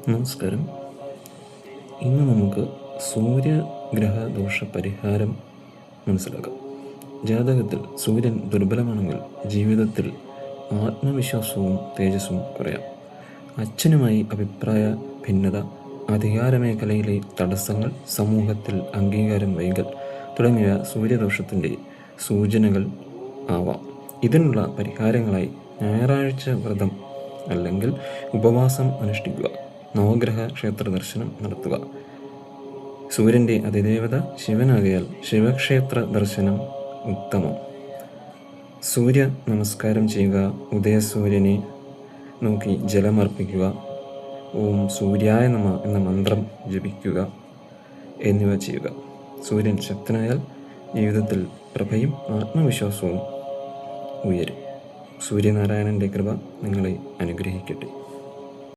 നമസ്കാരം. ഇന്ന് നമുക്ക് സൂര്യഗ്രഹ ദോഷ പരിഹാരം മനസ്സിലാക്കാം. ജാതകത്തിൽ സൂര്യൻ ദുർബലമാണെങ്കിൽ ജീവിതത്തിൽ ആത്മവിശ്വാസവും തേജസ്സും കുറയാം. അച്ഛനുമായി അഭിപ്രായ ഭിന്നത, അധികാരമേഖലയിലെ തടസ്സങ്ങൾ, സമൂഹത്തിൽ അംഗീകാരം വൈകൽ തുടങ്ങിയ സൂര്യദോഷത്തിൻ്റെ സൂചനകൾ ആവാം. ഇതിനുള്ള പരിഹാരങ്ങളായി ഞായറാഴ്ച വ്രതം അല്ലെങ്കിൽ ഉപവാസം അനുഷ്ഠിക്കുക, നവഗ്രഹ ക്ഷേത്ര ദർശനം നടത്തുക. സൂര്യൻ്റെ അതിദേവത ശിവനാകയാൽ ശിവക്ഷേത്ര ദർശനം ഉത്തമം. സൂര്യ നമസ്കാരം ചെയ്യുക, ഉദയസൂര്യനെ നോക്കി ജലമർപ്പിക്കുക, ഓം സൂര്യായ നമ എന്ന മന്ത്രം ജപിക്കുക എന്നിവ ചെയ്യുക. സൂര്യൻ ശക്തനായാൽ ജീവിതത്തിൽ പ്രഭയും ആത്മവിശ്വാസവും ഉയരും. സൂര്യനാരായണൻ്റെ കൃപ നിങ്ങളെ അനുഗ്രഹിക്കട്ടെ.